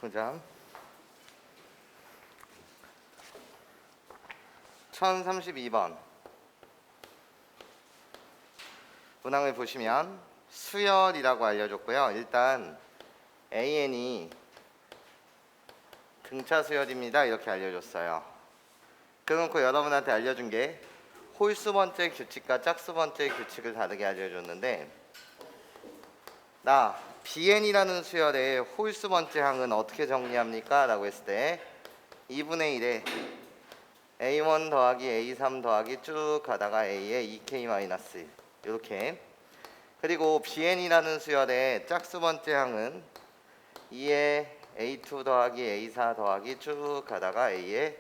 보자. 1032번 문항을 보시면 수열이라고 알려줬고요. 일단 AN이 등차 수열입니다 이렇게 알려줬어요. 그래놓고 여러분한테 알려준 게 홀수 번째 규칙과 짝수 번째 규칙을 다르게 알려줬는데, 나 BN이라는 수열의 홀수 번째 항은 어떻게 정리합니까? 라고 했을 때 2분의 1에 A1 더하기 A3 더하기 쭉 가다가 A의 2K-1 이렇게, 그리고 BN이라는 수열의 짝수 번째 항은 2에 A2 더하기 A4 더하기 쭉 가다가 A의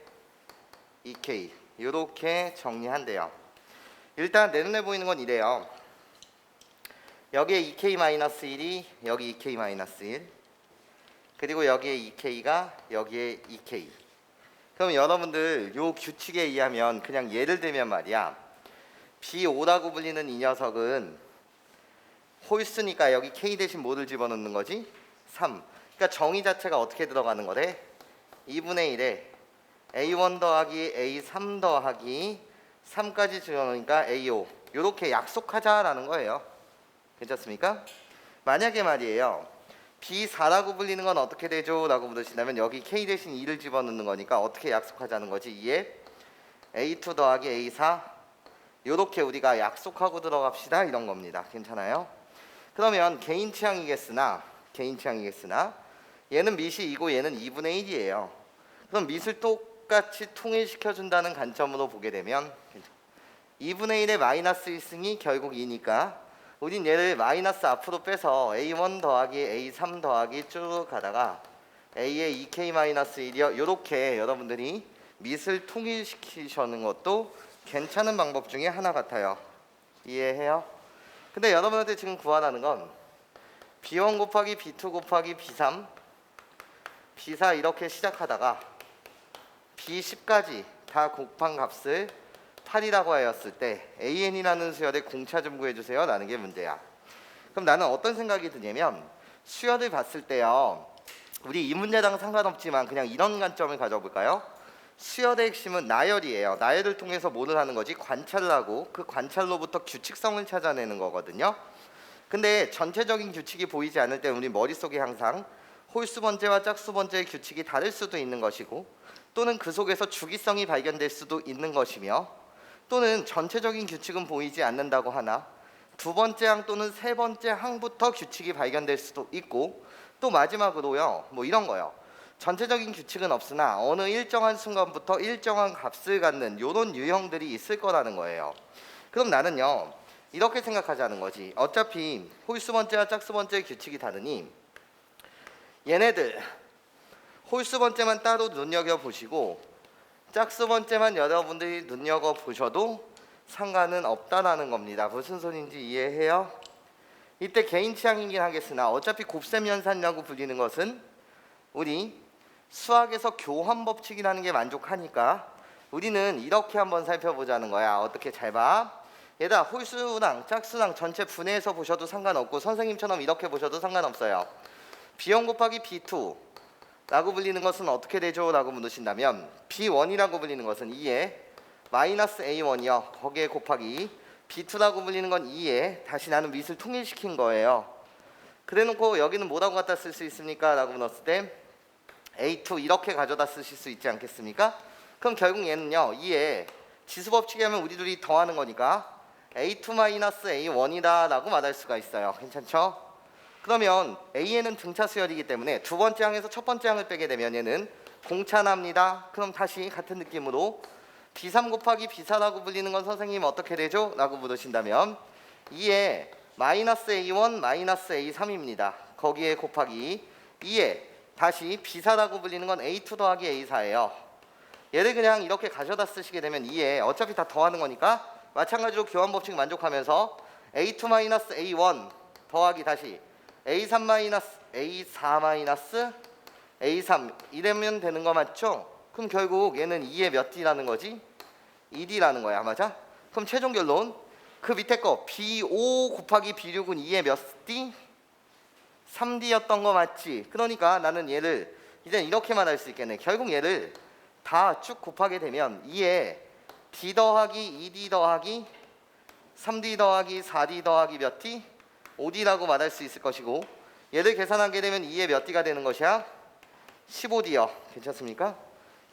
2K 이렇게 정리한대요. 일단 내 눈에 보이는 건 이래요. 여기에 2K-1이 여기 2K-1, 그리고 여기에 2K가 여기에 2K. 그럼 여러분들 요 규칙에 의하면 그냥 예를 들면 말이야, B5라고 불리는 이 녀석은 홀수니까 여기 K 대신 뭐를 집어넣는 거지? 3. 그러니까 정의 자체가 어떻게 들어가는 거래? 2분의 1에 A1 더하기 A3 더하기 3까지 집어넣으니까 A5 이렇게 약속하자라는 거예요. 괜찮습니까? 만약에 말이에요, B4라고 불리는 건 어떻게 되죠? 라고 물으신다면 여기 K 대신 2를 집어넣는 거니까 어떻게 약속하자는 거지? 2에 A2 더하기 A4 이렇게 우리가 약속하고 들어갑시다 이런 겁니다. 괜찮아요? 그러면 개인 취향이겠으나 얘는 밑이 2고 얘는 2분의 1이에요. 그럼 밑을 똑같이 통일시켜준다는 관점으로 보게 되면 2분의 1의 마이너스 1승이 결국 2니까 우린 얘를 마이너스 앞으로 빼서 A1 더하기 A3 더하기 쭉 가다가 A의 2K-1이요 이렇게 여러분들이 밑을 통일시키시는 것도 괜찮은 방법 중에 하나 같아요. 이해해요? 근데 여러분한테 지금 구하라는 건 B1 곱하기 B2 곱하기 B3 B4 이렇게 시작하다가 B10까지 다 곱한 값을 8이라고 하였을 때 AN이라는 수열의 공차 좀 구해주세요 라는 게 문제야. 그럼 나는 어떤 생각이 드냐면, 수열을 봤을 때요, 우리 이 문제랑 상관없지만 그냥 이런 관점을 가져볼까요? 수열의 핵심은 나열이에요. 나열을 통해서 뭐를 하는 거지? 관찰을 하고 그 관찰로부터 규칙성을 찾아내는 거거든요. 근데 전체적인 규칙이 보이지 않을 때 우리 머릿속에 항상 홀수 번째와 짝수 번째의 규칙이 다를 수도 있는 것이고, 또는 그 속에서 주기성이 발견될 수도 있는 것이며, 또는 전체적인 규칙은 보이지 않는다고 하나 두 번째 항 또는 세 번째 항부터 규칙이 발견될 수도 있고, 또 마지막으로요 뭐 이런 거요, 전체적인 규칙은 없으나 어느 일정한 순간부터 일정한 값을 갖는 이런 유형들이 있을 거라는 거예요. 그럼 나는요 이렇게 생각하자는 거지. 어차피 홀수 번째와 짝수 번째의 규칙이 다르니 얘네들 홀수 번째만 따로 눈여겨보시고 짝수 번째만 여러분들이 눈여겨보셔도 상관은 없다라는 겁니다. 무슨 소린지 이해해요? 이때 개인 취향이긴 하겠으나 어차피 곱셈 연산이라고 불리는 것은 우리 수학에서 교환 법칙이라는 게 만족하니까 우리는 이렇게 한번 살펴보자는 거야. 어떻게? 잘 봐. 얘들아, 홀수랑 짝수랑 전체 분해해서 보셔도 상관없고 선생님처럼 이렇게 보셔도 상관없어요. B1 곱하기 B2 라고 불리는 것은 어떻게 되죠? 라고 물으신다면 B1이라고 불리는 것은 2에 마이너스 A1이요 거기에 곱하기 B2라고 불리는 건 2에 다시 나는 밑을 통일시킨 거예요. 그래놓고 여기는 뭐라고 갖다 쓸 수 있습니까? 라고 물었을 때 A2 이렇게 가져다 쓰실 수 있지 않겠습니까? 그럼 결국 얘는요 2에 지수법칙에 하면 우리 둘이 더하는 거니까 A2-A1이다 라고 말할 수가 있어요. 괜찮죠? 그러면 A에는 등차 수열이기 때문에 두 번째 항에서 첫 번째 항을 빼게 되면 얘는 공차납니다. 그럼 다시 같은 느낌으로 B3 곱하기 B4라고 불리는 건 선생님 어떻게 되죠? 라고 물으신다면 2에 마이너스 A1 마이너스 A3입니다. 거기에 곱하기 2에 다시 B4라고 불리는 건 A2 더하기 A4예요. 얘를 그냥 이렇게 가져다 쓰시게 되면 2에 어차피 다 더하는 거니까 마찬가지로 교환법칙 만족하면서 A2 마이너스 A1 더하기 다시 A3 마이너스 A4 마이너스 A3 이러면 되는 거 맞죠? 그럼 결국 얘는 2에 몇 D라는 거지? 2D라는 거야. 맞아? 그럼 최종 결론 그 밑에 거 B5 곱하기 B6은 2에 몇 D? 3D였던 거 맞지? 그러니까 나는 얘를 이제 이렇게만 할 수 있겠네. 결국 얘를 다 쭉 곱하게 되면 2에 d 더하기 2d 더하기 3d 더하기 4d 더하기 몇 d? 5d라고 말할 수 있을 것이고, 얘를 계산하게 되면 2에 몇 d가 되는 것이야? 15d요. 괜찮습니까?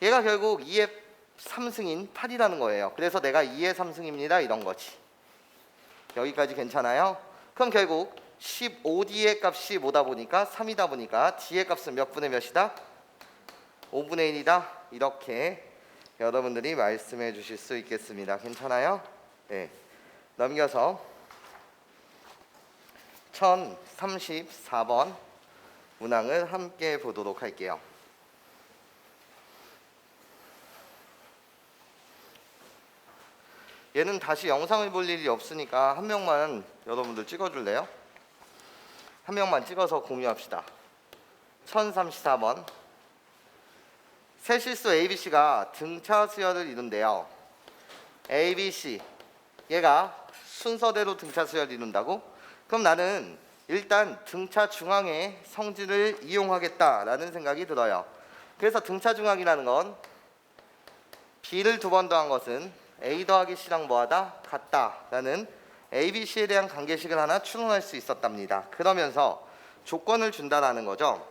얘가 결국 2의 3승인 8이라는 거예요. 그래서 내가 2의 3승입니다 이런 거지. 여기까지 괜찮아요? 그럼 결국 15d의 값이 뭐다 보니까 3이다 보니까 d의 값은 몇 분의 몇이다? 5분의 1이다. 이렇게 여러분들이 말씀해 주실 수 있겠습니다. 괜찮아요? 네. 넘겨서 1034번 문항을 함께 보도록 할게요. 얘는 다시 영상을 볼 일이 없으니까 한 명만 여러분들 찍어줄래요? 한 명만 찍어서 공유합시다. 1034번. 세실수 ABC가 등차 수열을 이룬대요. ABC 얘가 순서대로 등차 수열을 이룬다고? 그럼 나는 일단 등차 중앙의 성질을 이용하겠다라는 생각이 들어요. 그래서 등차 중앙이라는 건 B를 두 번 더한 것은 A 더하기 C랑 뭐하다? 같다라는 ABC에 대한 관계식을 하나 추론할 수 있었답니다. 그러면서 조건을 준다라는 거죠.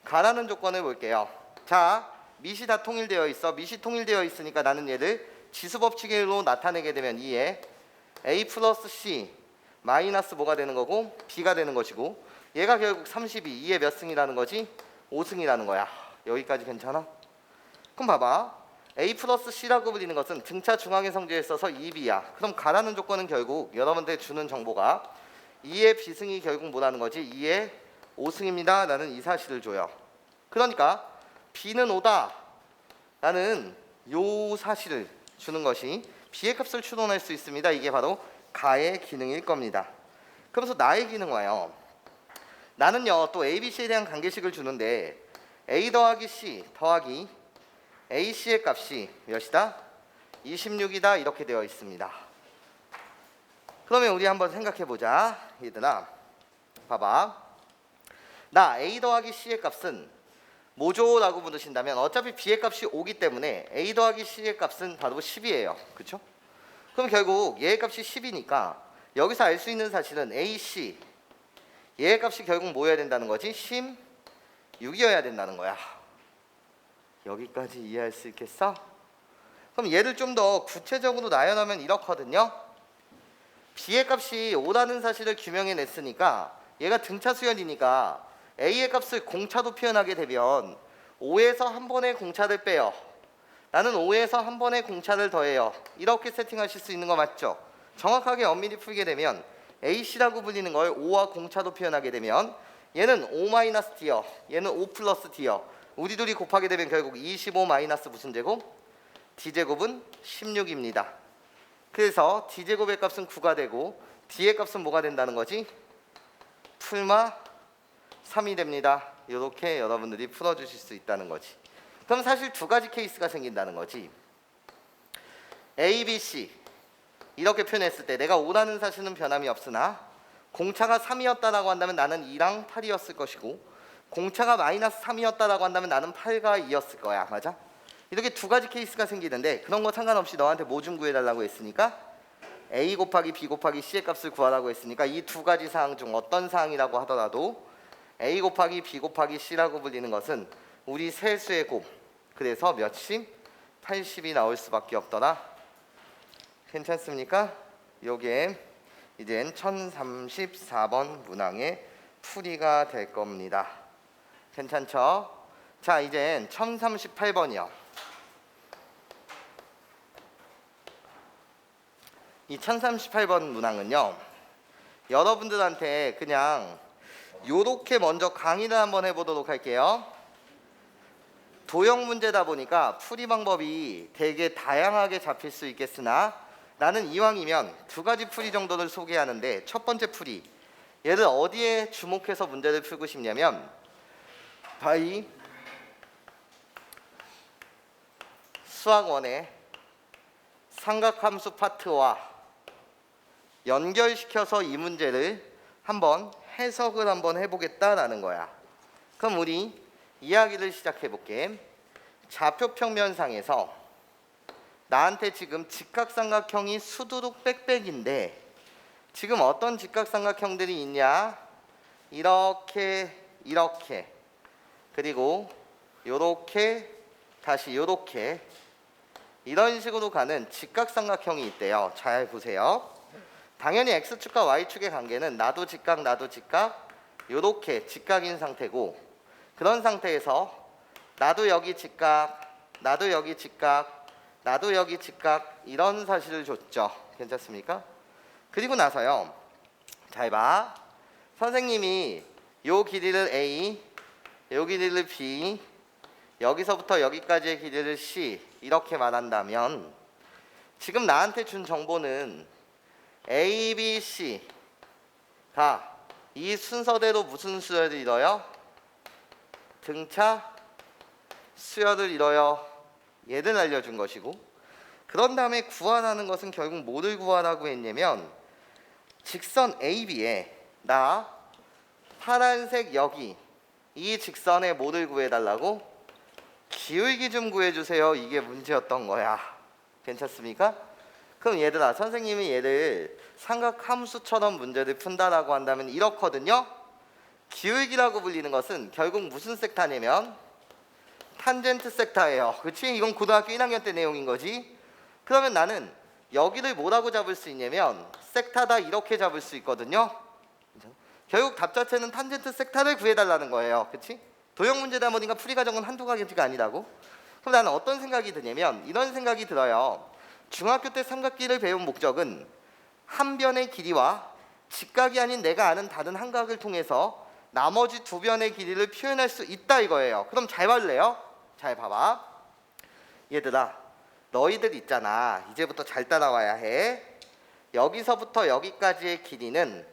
가라는 조건을 볼게요. 자, 밑이 다 통일되어 있어. 밑이 통일되어 있으니까 나는 얘를 지수법칙으로 나타내게 되면 2에 A 플러스 C 마이너스 뭐가 되는 거고? B가 되는 것이고, 얘가 결국 32, 2의 몇 승이라는 거지? 5승이라는 거야. 여기까지 괜찮아? 그럼 봐봐. A 플러스 C라고 불리는 것은 등차 중앙의 성질에 있어서 2B야. 그럼 가라는 조건은 결국 여러분들 주는 정보가 2의 B승이 결국 뭐라는 거지? 2의 5승입니다 라는 이 사실을 줘요. 그러니까 B는 5다 라는 요 사실을 주는 것이 B의 값을 추론할 수 있습니다. 이게 바로 가의 기능일 겁니다. 그러면서 나의 기능 와요. 나는요 또 ABC에 대한 관계식을 주는데 A 더하기 C 더하기 AC의 값이 몇이다? 26이다 이렇게 되어 있습니다. 그러면 우리 한번 생각해 보자. 얘들아 봐봐. 나 A 더하기 C의 값은 뭐죠? 라고 물으신다면 어차피 B의 값이 5기 때문에 A 더하기 C의 값은 바로 10이에요. 그렇죠? 그럼 결국 얘의 값이 10이니까 여기서 알 수 있는 사실은 AC 얘의 값이 결국 뭐여야 된다는 거지? 16이어야 된다는 거야. 여기까지 이해할 수 있겠어? 그럼 얘를 좀 더 구체적으로 나열하면 이렇거든요. B의 값이 5라는 사실을 규명해냈으니까 얘가 등차 수열이니까 A의 값을 공차로 표현하게 되면 5에서 한 번의 공차를 빼요. 나는 5에서 한 번의 공차를 더해요. 이렇게 세팅하실 수 있는 거 맞죠? 정확하게 엄밀히 풀게 되면 AC라고 불리는 걸 5와 공차로 표현하게 되면 얘는 5-D요. 얘는 5+D요. 우리 둘이 곱하게 되면 결국 25 마이너스 무슨 제곱? D제곱은 16입니다. 그래서 D제곱의 값은 9가 되고 D의 값은 뭐가 된다는 거지? 풀마 3이 됩니다. 이렇게 여러분들이 풀어주실 수 있다는 거지. 그럼 사실 두 가지 케이스가 생긴다는 거지. A, B, C 이렇게 표현했을 때 내가 5라는 사실은 변함이 없으나 공차가 3이었다라고 한다면 나는 2랑 8이었을 것이고 공차가 마이너스 3이었다라고 한다면 나는 8과 2였을 거야. 맞아? 이렇게 두 가지 케이스가 생기는데 그런 거 상관없이 너한테 뭐 좀 구해달라고 했으니까 A 곱하기 B 곱하기 C의 값을 구하라고 했으니까 이 두 가지 사항 중 어떤 사항이라고 하더라도 A 곱하기 B 곱하기 C라고 불리는 것은 우리 세수의 곱. 그래서 몇십? 80이 나올 수밖에 없더라. 괜찮습니까? 요게 이젠 1034번 문항의 풀이가 될 겁니다. 괜찮죠? 자, 이젠 1038번이요. 이 1038번 문항은요. 여러분들한테 그냥 요렇게 먼저 강의를 한번 해보도록 할게요. 도형 문제다 보니까 풀이 방법이 되게 다양하게 잡힐 수 있겠으나 나는 이왕이면 두 가지 풀이 정도를 소개하는데 첫 번째 풀이 얘를 어디에 주목해서 문제를 풀고 싶냐면 바이 수학원의 삼각함수 파트와 연결시켜서 이 문제를 한번 해석을 한번 해보겠다라는 거야. 그럼 우리 이야기를 시작해 볼게. 좌표평면상에서 나한테 지금 직각삼각형이 수두룩 빽빽인데 지금 어떤 직각삼각형들이 있냐? 이렇게 이렇게 그리고 요렇게 다시 요렇게 이런 식으로 가는 직각삼각형이 있대요. 잘 보세요. 당연히 x축과 y축의 관계는 나도 직각 나도 직각 요렇게 직각인 상태고 그런 상태에서 나도 여기 직각 나도 여기 직각 나도 여기 직각 이런 사실을 줬죠. 괜찮습니까? 그리고 나서요. 잘 봐. 선생님이 요 길이를 a 요 길이를 b 여기서부터 여기까지의 길이를 c 이렇게 말한다면 지금 나한테 준 정보는 a, b, c가 이 순서대로 무슨 수열을 이뤄요? 등차 수열을 이뤄요. 얘를 알려준 것이고 그런 다음에 구하라는 것은 결국 뭐를 구하라고 했냐면 직선 AB에 나 파란색 여기 이 직선의 뭐를 구해달라고? 기울기 좀 구해주세요. 이게 문제였던 거야. 괜찮습니까? 그럼 얘들아 선생님이 얘를 삼각함수처럼 문제를 푼다라고 한다면 이렇거든요. 기울기라고 불리는 것은 결국 무슨 섹타냐면 탄젠트 섹타예요. 그치? 이건 고등학교 1학년 때 내용인 거지. 그러면 나는 여기를 뭐라고 잡을 수 있냐면 섹타다 이렇게 잡을 수 있거든요. 결국 답 자체는 탄젠트 섹타를 구해달라는 거예요. 그치? 도형 문제다 보니까 풀이 과정은 한두 가지가 아니라고. 그럼 나는 어떤 생각이 드냐면 이런 생각이 들어요. 중학교 때 삼각기를 배운 목적은 한 변의 길이와 직각이 아닌 내가 아는 다른 한각을 통해서 나머지 두 변의 길이를 표현할 수 있다 이거예요. 그럼 잘 봐줄래요? 잘 봐봐. 얘들아 너희들 있잖아. 이제부터 잘 따라와야 해. 여기서부터 여기까지의 길이는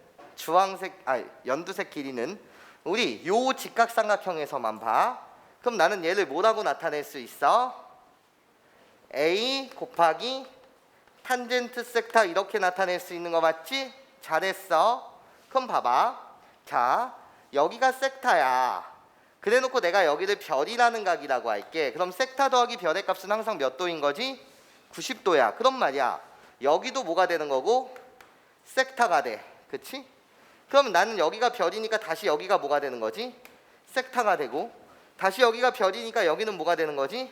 연두색 길이는 우리 요 직각삼각형에서만 봐. 그럼 나는 얘를 뭐라고 나타낼 수 있어? a 곱하기 탄젠트 섹타 이렇게 나타낼 수 있는 거 맞지? 잘했어. 그럼 봐봐. 자 여기가 섹타야. 그래놓고 내가 여기를 별이라는 각이라고 할게. 그럼 섹타 더하기 별의 값은 항상 몇 도인 거지? 90도야. 그럼 말이야 여기도 뭐가 되는 거고? 섹타가 돼. 그치? 그럼 나는 여기가 별이니까 다시 여기가 뭐가 되는 거지? 섹타가 되고 다시 여기가 별이니까 여기는 뭐가 되는 거지?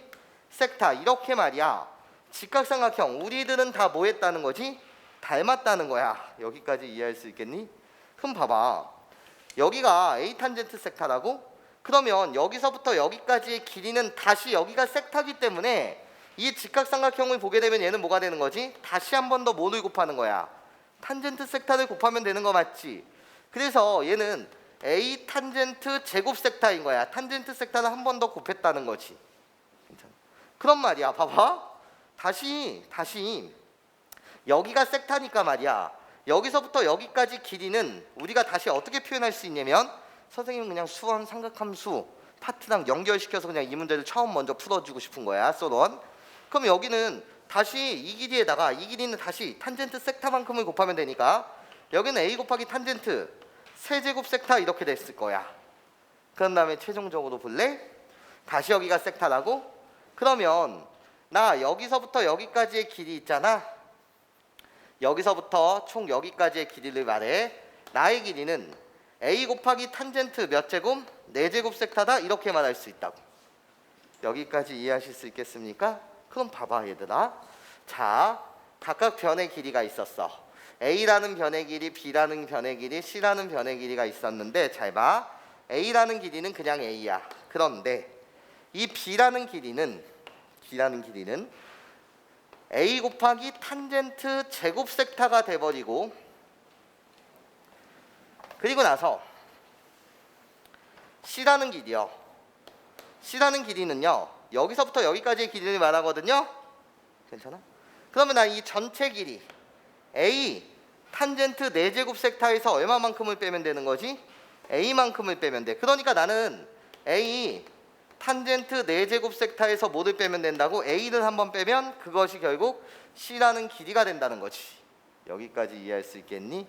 섹타. 이렇게 말이야 직각삼각형 우리들은 다 뭐 했다는 거지? 닮았다는 거야. 여기까지 이해할 수 있겠니? 그럼 봐봐. 여기가 A 탄젠트 섹타라고? 그러면 여기서부터 여기까지의 길이는 다시 여기가 섹타기 때문에 이 직각삼각형을 보게 되면 얘는 뭐가 되는 거지? 다시 한 번 더 뭐를 곱하는 거야? 탄젠트 섹타를 곱하면 되는 거 맞지? 그래서 얘는 A 탄젠트 제곱 섹타인 거야. 탄젠트 섹타를 한 번 더 곱했다는 거지. 괜찮아? 그런 말이야. 봐봐. 다시 여기가 섹타니까 말이야. 여기서부터 여기까지 길이는 우리가 다시 어떻게 표현할 수 있냐면 선생님은 그냥 수원 삼각함수 파트랑 연결시켜서 그냥 이 문제를 처음 먼저 풀어주고 싶은 거야. 쏘론. 그럼 여기는 다시 이 길이에다가 이 길이는 다시 탄젠트 섹타만큼을 곱하면 되니까 여기는 a 곱하기 탄젠트 세제곱 섹타 이렇게 됐을 거야. 그런 다음에 최종적으로 볼래? 다시 여기가 섹타라고? 그러면 나 여기서부터 여기까지의 길이 있잖아. 여기서부터 총 여기까지의 길이를 말해. 나의 길이는 a 곱하기 탄젠트 몇 제곱? 4제곱 섹타다 이렇게 말할 수 있다고. 여기까지 이해하실 수 있겠습니까? 그럼 봐봐 얘들아. 자 각각 변의 길이가 있었어. a라는 변의 길이, b라는 변의 길이, c라는 변의 길이가 있었는데 잘 봐. a라는 길이는 그냥 a야. 그런데 이 b라는 길이는 a 곱하기 탄젠트 제곱 섹타가 돼버리고 그리고 나서 C라는 길이요. C라는 길이는요. 여기서부터 여기까지의 길이를 말하거든요. 괜찮아? 그러면 나 이 전체 길이 A 탄젠트 4제곱 섹타에서 얼마만큼을 빼면 되는 거지? A만큼을 빼면 돼. 그러니까 나는 A 탄젠트 4제곱 섹타에서 뭐를 빼면 된다고? A를 한번 빼면 그것이 결국 C라는 길이가 된다는 거지. 여기까지 이해할 수 있겠니?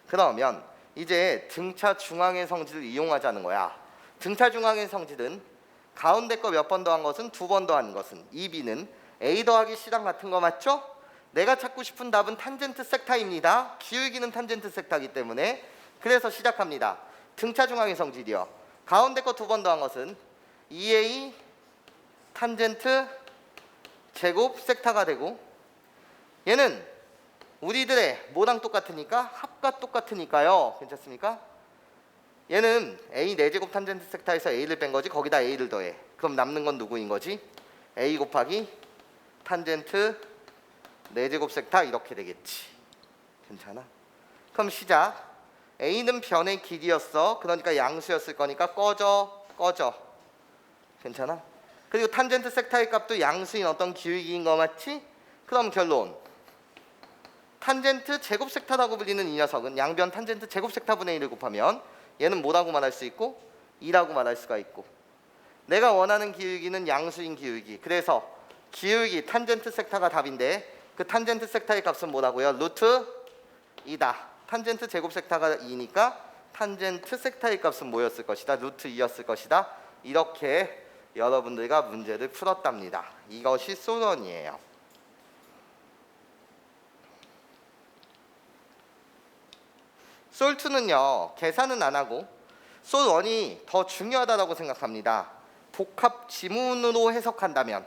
그러면 이제 등차 중앙의 성질을 이용하자는 거야. 등차 중앙의 성질은 가운데 거 몇 번 더한 것은 두 번 더한 것은 2b는 a 더하기 c랑 같은 거 맞죠? 내가 찾고 싶은 답은 탄젠트 섹타입니다. 기울기는 탄젠트 섹타이기 때문에 그래서 시작합니다. 등차 중앙의 성질이요. 가운데 거 두 번 더한 것은 2a 탄젠트 제곱 섹타가 되고 얘는 우리들의 뭐랑 똑같으니까 합과 똑같으니까요. 괜찮습니까? 얘는 a 4제곱 탄젠트 섹타에서 a를 뺀 거지 거기다 a를 더해. 그럼 남는 건 누구인 거지? a 곱하기 탄젠트 4제곱 섹타 이렇게 되겠지. 괜찮아? 그럼 시작. a는 변의 길이였어. 그러니까 양수였을 거니까 꺼져. 괜찮아? 그리고 탄젠트 섹타의 값도 양수인 어떤 기울기인 거 맞지? 그럼 결론. 탄젠트 제곱 섹타라고 불리는 이 녀석은 양변 탄젠트 제곱 섹타분의 1을 곱하면 얘는 뭐라고 말할 수 있고 2라고 말할 수가 있고 내가 원하는 기울기는 양수인 기울기. 그래서 기울기 탄젠트 섹타가 답인데 그 탄젠트 섹타의 값은 뭐라고요? 루트 2다. 탄젠트 제곱 섹타가 2니까 탄젠트 섹타의 값은 뭐였을 것이다? 루트 2였을 것이다. 이렇게 여러분들과 문제를 풀었답니다. 이것이 솔원이에요. 솔2는요 계산은 안 하고 솔1이 더 중요하다고 생각합니다. 복합 지문으로 해석한다면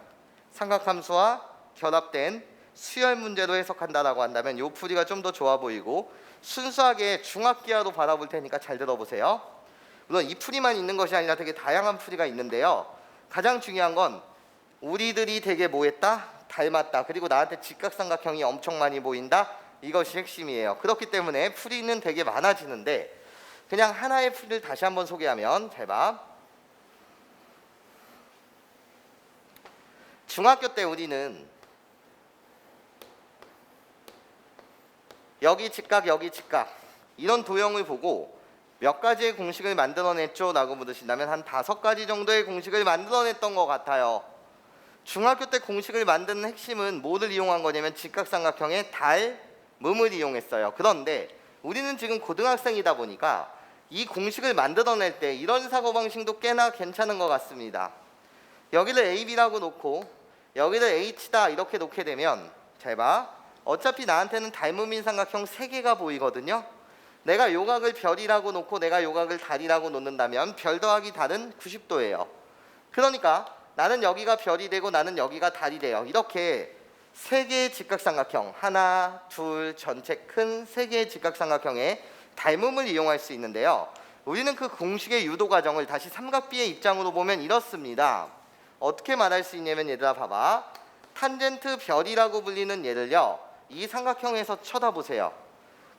삼각함수와 결합된 수열 문제로 해석한다라고 한다면 요 풀이가 좀 더 좋아 보이고 순수하게 중학기하로 바라볼 테니까 잘 들어보세요. 물론 이 풀이만 있는 것이 아니라 되게 다양한 풀이가 있는데요. 가장 중요한 건 우리들이 되게 뭐했다? 닮았다. 그리고 나한테 직각삼각형이 엄청 많이 보인다. 이것이 핵심이에요. 그렇기 때문에 풀이는 되게 많아지는데 그냥 하나의 풀이를 다시 한번 소개하면 잘 봐. 중학교 때 우리는 여기 직각 여기 직각 이런 도형을 보고 몇 가지의 공식을 만들어냈죠? 라고 물으신다면 한 5가지 정도의 공식을 만들어냈던 것 같아요. 중학교 때 공식을 만드는 핵심은 뭐를 이용한 거냐면 직각삼각형의 닮음을 이용했어요. 그런데 우리는 지금 고등학생이다 보니까 이 공식을 만들어낼 때 이런 사고방식도 꽤나 괜찮은 것 같습니다. 여기를 AB라고 놓고 여기를 H다 이렇게 놓게 되면 잘 봐. 어차피 나한테는 닮음인 삼각형 3개가 보이거든요. 내가 요각을 별이라고 놓고 내가 요각을 달이라고 놓는다면 별 더하기 달은 90도예요. 그러니까 나는 여기가 별이 되고 나는 여기가 달이 돼요. 이렇게 3개의 직각삼각형 하나, 둘, 전체 큰 3개의 직각삼각형의 닮음을 이용할 수 있는데요. 우리는 그 공식의 유도 과정을 다시 삼각비의 입장으로 보면 이렇습니다. 어떻게 말할 수 있냐면 얘들아 봐봐. 탄젠트 별이라고 불리는 얘를요. 이 삼각형에서 쳐다보세요.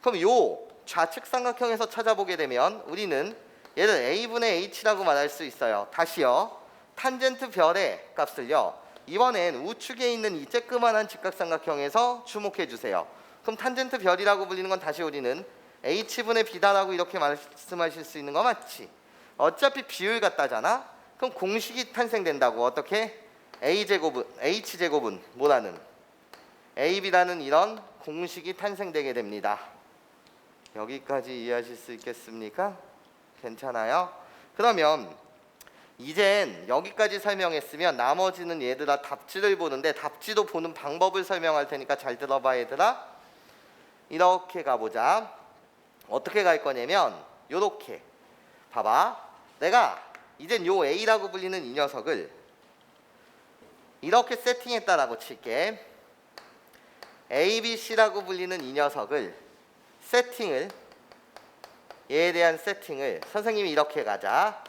그럼 요 좌측 삼각형에서 찾아보게 되면 우리는 얘를 A분의 H라고 말할 수 있어요. 다시요. 탄젠트 별의 값을요. 이번엔 우측에 있는 이 쬐끄만한 직각삼각형에서 주목해 주세요. 그럼 탄젠트 별이라고 불리는 건 다시 우리는 H분의 B다라고 이렇게 말씀하실 수 있는 거 맞지? 어차피 비율 같다잖아? 그럼 공식이 탄생된다고. 어떻게? A제곱은 H제곱은 뭐라는? AB라는 이런 공식이 탄생되게 됩니다. 여기까지 이해하실 수 있겠습니까? 괜찮아요? 그러면 이젠 여기까지 설명했으면 나머지는 얘들아 답지를 보는데 답지도 보는 방법을 설명할 테니까 잘 들어봐 얘들아. 이렇게 가보자. 어떻게 갈 거냐면 요렇게 봐봐. 내가 이젠 요 A라고 불리는 이 녀석을 이렇게 세팅했다라고 칠게. A, B, C라고 불리는 이 녀석을 세팅을 얘에 대한 세팅을 선생님이 이렇게 가자.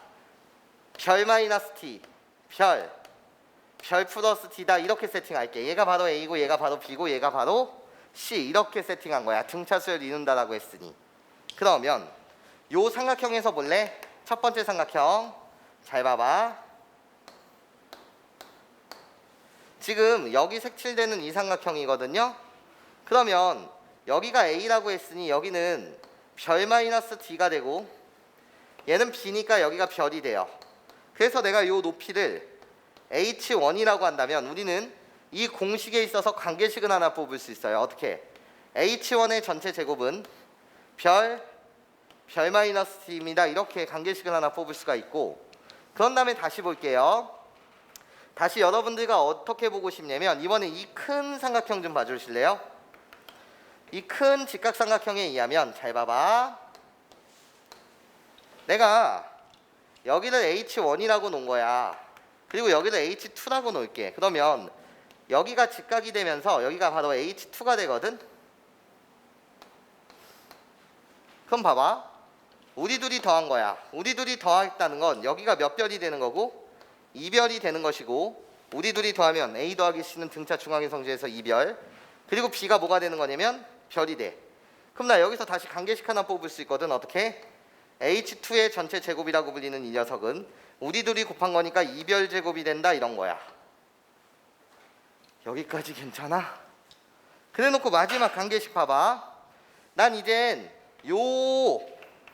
별 마이너스 T 별 플러스 T다 이렇게 세팅할게. 얘가 바로 A고 얘가 바로 B고 얘가 바로 C 이렇게 세팅한 거야. 등차수열 이룬다라고 했으니. 그러면 요 삼각형에서 볼래? 첫 번째 삼각형 잘 봐봐. 지금 여기 색칠되는 이 삼각형이거든요. 그러면 여기가 A라고 했으니 여기는 별 마이너스 D가 되고 얘는 B니까 여기가 별이 돼요. 그래서 내가 요 높이를 H1이라고 한다면 우리는 이 공식에 있어서 관계식은 하나 뽑을 수 있어요. 어떻게? H1의 전체 제곱은 별 마이너스 D입니다. 이렇게 관계식을 하나 뽑을 수가 있고 그런 다음에 다시 볼게요. 다시 여러분들과 어떻게 보고 싶냐면 이번에 이 큰 삼각형 좀 봐주실래요? 이 큰 직각삼각형에 의하면 잘 봐봐. 내가 여기를 H1이라고 놓은 거야. 그리고 여기를 H2라고 놓을게. 그러면 여기가 직각이 되면서 여기가 바로 H2가 되거든. 그럼 봐봐. 우리 둘이 더한 거야. 우리 둘이 더했다는 건 여기가 몇 별이 되는 거고 2별이 되는 것이고, 우리 둘이 더하면 A 더하기 C는 등차 중앙의 성질에서 2별, 그리고 B가 뭐가 되는 거냐면 별이 돼. 그럼 나 여기서 다시 관계식 하나 뽑을 수 있거든. 어떻게? H2의 전체 제곱이라고 불리는 이 녀석은 우리 둘이 곱한 거니까 2별 제곱이 된다 이런 거야. 여기까지 괜찮아? 그래 놓고 마지막 관계식 봐봐. 난 이젠 요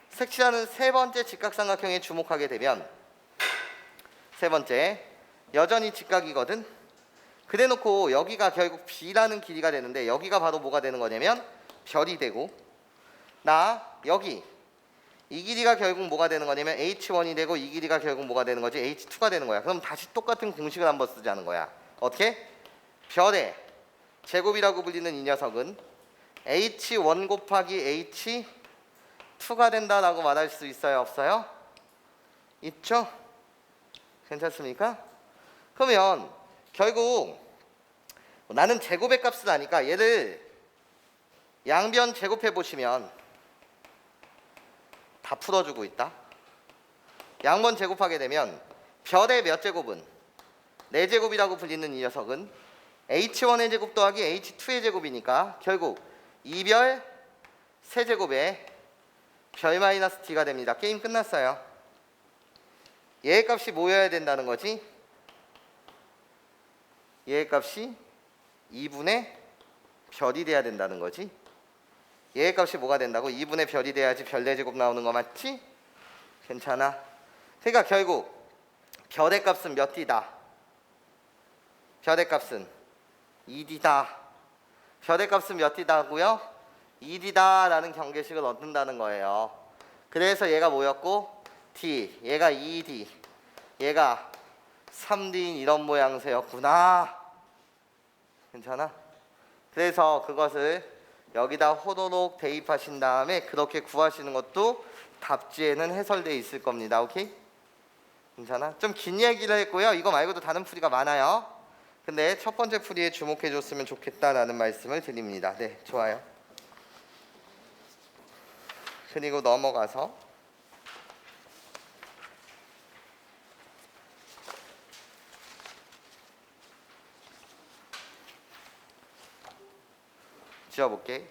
색칠하는 세 번째 직각삼각형에 주목하게 되면, 세 번째 여전히 직각이거든. 그래 놓고 여기가 결국 B라는 길이가 되는데 여기가 바로 뭐가 되는 거냐면 별이 되고, 나 여기 이 길이가 결국 뭐가 되는 거냐면 H1이 되고, 이 길이가 결국 뭐가 되는 거지? H2가 되는 거야. 그럼 다시 똑같은 공식을 한번 쓰자는 거야. 어떻게? 별의 제곱이라고 불리는 이 녀석은 H1 곱하기 H2가 된다라고 말할 수 있어요? 없어요? 있죠? 괜찮습니까? 그러면 결국 나는 제곱의 값을 아니까 얘를 양변 제곱해 보시면 다 풀어주고 있다. 양변 제곱하게 되면 별의 몇 제곱은 4제곱이라고 불리는 이 녀석은 H1의 제곱 더하기 H2의 제곱이니까 결국 2별 3제곱에 별 마이너스 T가 됩니다. 게임 끝났어요. 얘의 값이 뭐여야 된다는 거지? 얘의 값이 2분의 별이 돼야 된다는 거지. 얘의 값이 뭐가 된다고? 2분의 별이 돼야지 별 4제곱 나오는 거 맞지? 괜찮아. 그러니까 결국 별의 값은 몇 D다? 별의 값은 2D다. 별의 값은 몇 D다고요? 2D다 라는 경계식을 얻는다는 거예요. 그래서 얘가 뭐였고? D, 얘가 2D, 얘가 3D인 이런 모양새였구나. 괜찮아? 그래서 그것을 여기다 호도록 대입하신 다음에 그렇게 구하시는 것도 답지에는 해설되어 있을 겁니다. 오케이? 괜찮아? 좀 긴 얘기를 했고요. 이거 말고도 다른 풀이가 많아요. 근데 첫 번째 풀이에 주목해 줬으면 좋겠다라는 말씀을 드립니다. 네, 좋아요. 그리고 넘어가서 지워볼게.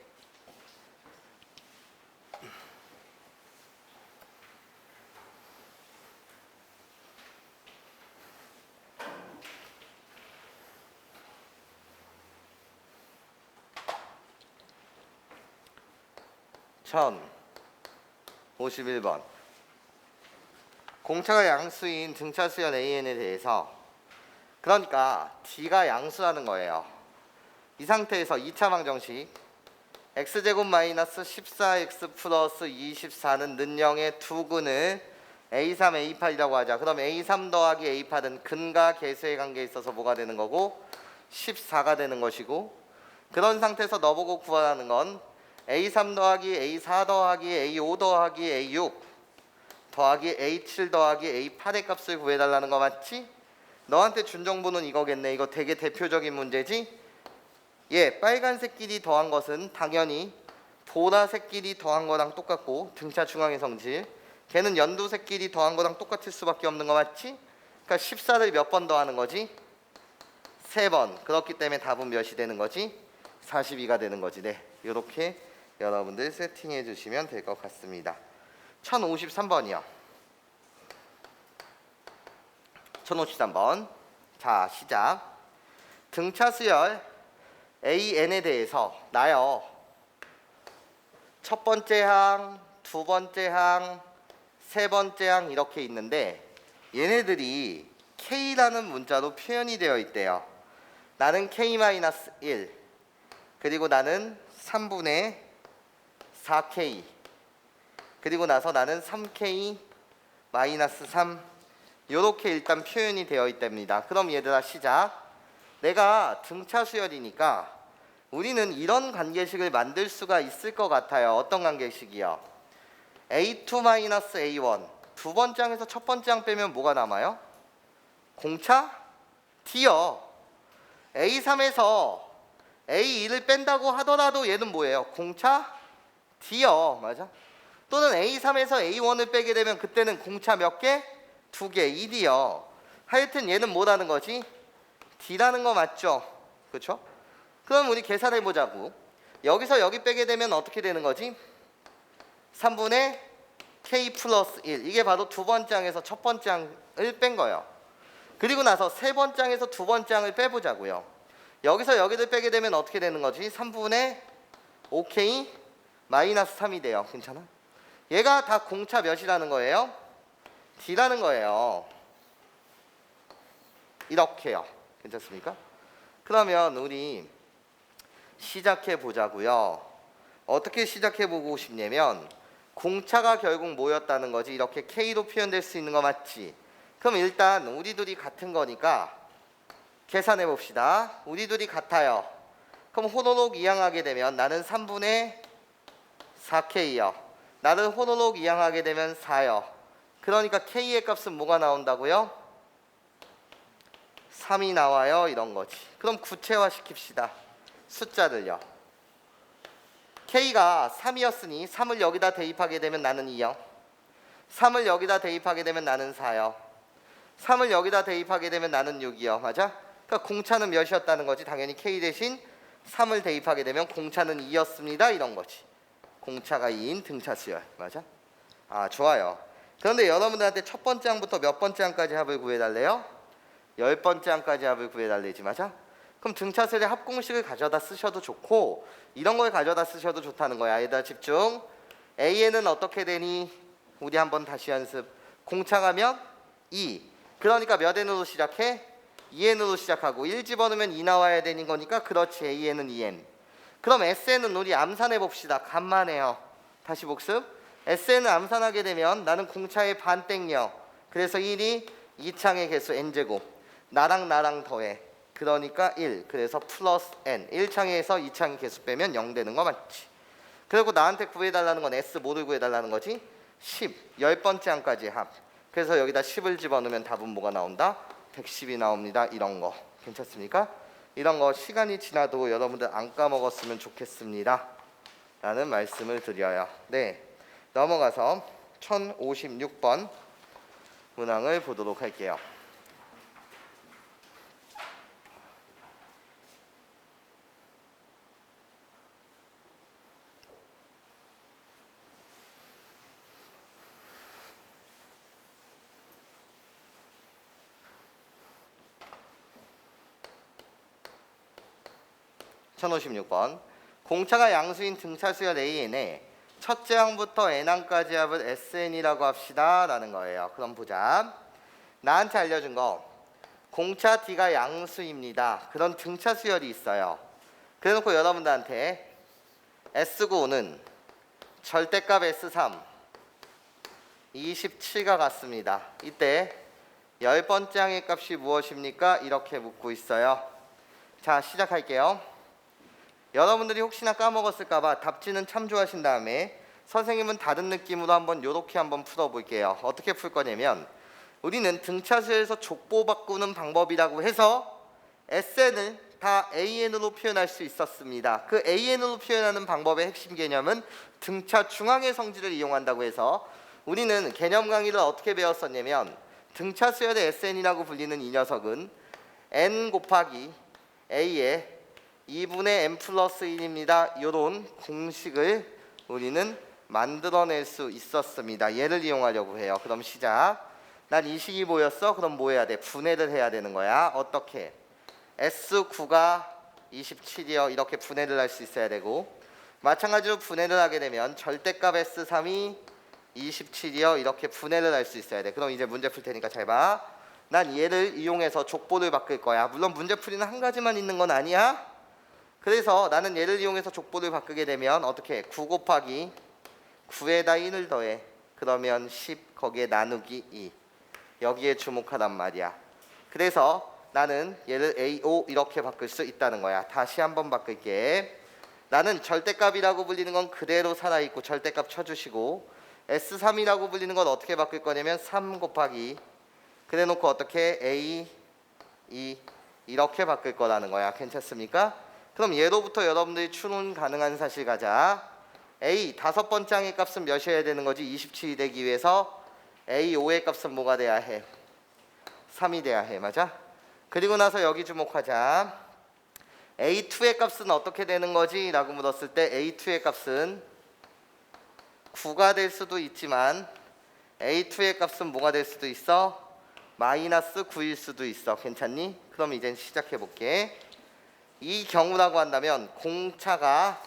천 51번. 공차가 양수인 등차수열 AN에 대해서, 그러니까 D가 양수라는 거예요. 이 상태에서 2차 방정식 x제곱 마이너스 14x 플러스 24는 는영의 두 근을 a3, a8이라고 하자. 그럼 a3 더하기 a8은 근과 계수의 관계에 있어서 뭐가 되는 거고? 14가 되는 것이고, 그런 상태에서 너보고 구하라는 건 a3 더하기 a4 더하기 a5 더하기 a6 더하기 a7 더하기 a8의 값을 구해달라는 거 맞지? 너한테 준 정보는 이거겠네. 이거 되게 대표적인 문제지? 예, 빨간색끼리 더한 것은 당연히 보라색끼리 더한 거랑 똑같고 등차 중앙의 성질, 걔는 연두색끼리 더한 거랑 똑같을 수밖에 없는 거 맞지? 그러니까 14를 몇 번 더하는 거지? 3번. 그렇기 때문에 답은 몇이 되는 거지? 42가 되는 거지. 네, 이렇게 여러분들 세팅해 주시면 될 것 같습니다. 1053번이요. 1053번. 자, 시작. 등차 수열 AN에 대해서 나요. 첫 번째 항, 두 번째 항, 세 번째 항 이렇게 있는데 얘네들이 K라는 문자로 표현이 되어 있대요. 나는 K-1, 그리고 나는 3분의 4K, 그리고 나서 나는 3K-3 요렇게 일단 표현이 되어 있답니다. 그럼 얘들아 시작. 내가 등차 수열이니까 우리는 이런 관계식을 만들 수가 있을 것 같아요. 어떤 관계식이요? A2-A1 두 번째 항에서 첫 번째 항 빼면 뭐가 남아요? 공차? D요. A3에서 A2를 뺀다고 하더라도 얘는 뭐예요? 공차? D요. 맞아? 또는 A3에서 A1을 빼게 되면 그때는 공차 몇 개? 2개, 1이요. 하여튼 얘는 뭐라는 거지? D라는 거 맞죠? 그렇죠? 그럼 우리 계산해 보자고. 여기서 여기 빼게 되면 어떻게 되는 거지? 3분의 K 플러스 1. 이게 바로 두 번째 항에서 첫 번째 항을 뺀 거예요. 그리고 나서 세 번째 항에서 두 번째 항을 빼보자고요. 여기서 여기를 빼게 되면 어떻게 되는 거지? 3분의 5K 마이너스 3이 돼요. 괜찮아? 얘가 다 공차 몇이라는 거예요? D라는 거예요. 이렇게요. 괜찮습니까? 그러면 우리 시작해 보자고요. 어떻게 시작해 보고 싶냐면 공차가 결국 뭐였다는 거지? 이렇게 K로 표현될 수 있는 거 맞지? 그럼 일단 우리 둘이 같은 거니까 계산해 봅시다. 우리 둘이 같아요. 그럼 호로록 이항하게 되면 나는 3분의 4K요. 나를 호로록 이항하게 되면 4요. 그러니까 K의 값은 뭐가 나온다고요? 3이 나와요. 이런 거지. 그럼 구체화 시킵시다. 숫자를요. K가 3이었으니 3을 여기다 대입하게 되면 나는 2요. 3을 여기다 대입하게 되면 나는 4요. 3을 여기다 대입하게 되면 나는 6이요. 맞아? 그러니까 공차는 몇이었다는 거지? 당연히 K 대신 3을 대입하게 되면 공차는 2였습니다. 이런 거지. 공차가 2인 등차 수열. 맞아? 아, 좋아요. 그런데 여러분들한테 첫 번째 항부터 몇 번째 항까지 합을 구해달래요? 10번째 항까지 합을 구해달래지. 맞아? 그럼 등차 수열의 합공식을 가져다 쓰셔도 좋고 이런 걸 가져다 쓰셔도 좋다는 거야. 얘들아 집중. AN은 어떻게 되니? 우리 한번 다시 연습. 공차가면 2. 그러니까 몇 n으로 시작해? 2n으로 시작하고 1 집어넣으면 2 나와야 되는 거니까 그렇지. AN은 2n. 그럼 SN은 우리 암산해 봅시다. 간만해요. 다시 복습. SN을 암산하게 되면 나는 공차의 반 땡겨. 그래서 1이 2창의 개수 n제곱. 나랑 더해. 그러니까 1. 그래서 플러스 n. 1창에서 2창의 개수 빼면 0 되는 거 맞지? 그리고 나한테 구해달라는 건 S 뭐를 구해달라는 거지? 10. 10번째 항까지 합. 그래서 여기다 10을 집어넣으면 답은 뭐가 나온다? 110이 나옵니다. 이런 거. 괜찮습니까? 이런 거 시간이 지나도 여러분들 안 까먹었으면 좋겠습니다. 라는 말씀을 드려요. 네. 넘어가서 1056번 문항을 보도록 할게요. (1056번) 공차가 양수인 등차 수열 AN에 첫째 항부터 n항까지 합을 SN이라고 합시다 라는 거예요. 그럼 보자. 나한테 알려준 거 공차 D가 양수입니다. 그런 등차 수열이 있어요. 그래놓고 여러분들한테 S9는 절대값 S3 27과 같습니다. 이때 10번째 항의 값이 무엇입니까? 이렇게 묻고 있어요. 자, 시작할게요. 여러분들이 혹시나 까먹었을까봐 답지는 참조하신 다음에 선생님은 다른 느낌으로 한번 요렇게 한번 풀어볼게요. 어떻게 풀 거냐면 우리는 등차수열에서 족보 바꾸는 방법이라고 해서 SN을 다 AN으로 표현할 수 있었습니다. 그 AN으로 표현하는 방법의 핵심 개념은 등차 중앙의 성질을 이용한다고 해서 우리는 개념 강의를 어떻게 배웠었냐면 등차수열의 SN이라고 불리는 이 녀석은 N 곱하기 A의 2분의 n 플러스 1입니다. 이런 공식을 우리는 만들어낼 수 있었습니다. 얘를 이용하려고 해요. 그럼 시작. 난 이 식이 보였어? 그럼 뭐 해야 돼? 분해를 해야 되는 거야. 어떻게? S9가 27이요. 이렇게 분해를 할 수 있어야 되고 마찬가지로 분해를 하게 되면 절대값 S3이 27이요. 이렇게 분해를 할 수 있어야 돼. 그럼 이제 문제 풀 테니까 잘 봐. 난 얘를 이용해서 족보를 바꿀 거야. 물론 문제풀이는 한 가지만 있는 건 아니야. 그래서 나는 얘를 이용해서 족보를 바꾸게 되면 어떻게 해? 9 곱하기 9에다 1을 더해. 그러면 10 거기에 나누기 2. 여기에 주목하란 말이야. 그래서 나는 얘를 A5 이렇게 바꿀 수 있다는 거야. 다시 한번 바꿀게. 나는 절대값이라고 불리는 건 그대로 살아있고 절대값 쳐주시고, S3이라고 불리는 건 어떻게 바꿀 거냐면 3 곱하기 그래 놓고 어떻게 A, 2 이렇게 바꿀 거라는 거야. 괜찮습니까? 그럼 얘로부터 여러분들이 추론 가능한 사실 가자. A 다섯 번째 항의 값은 몇이어야 되는 거지? 27이 되기 위해서 A5의 값은 뭐가 돼야 해? 3이 돼야 해. 맞아? 그리고 나서 여기 주목하자. A2의 값은 어떻게 되는 거지? 라고 물었을 때 A2의 값은 9가 될 수도 있지만 A2의 값은 뭐가 될 수도 있어? 마이너스 9일 수도 있어. 괜찮니? 그럼 이제 시작해 볼게. 이 경우라고 한다면 공차가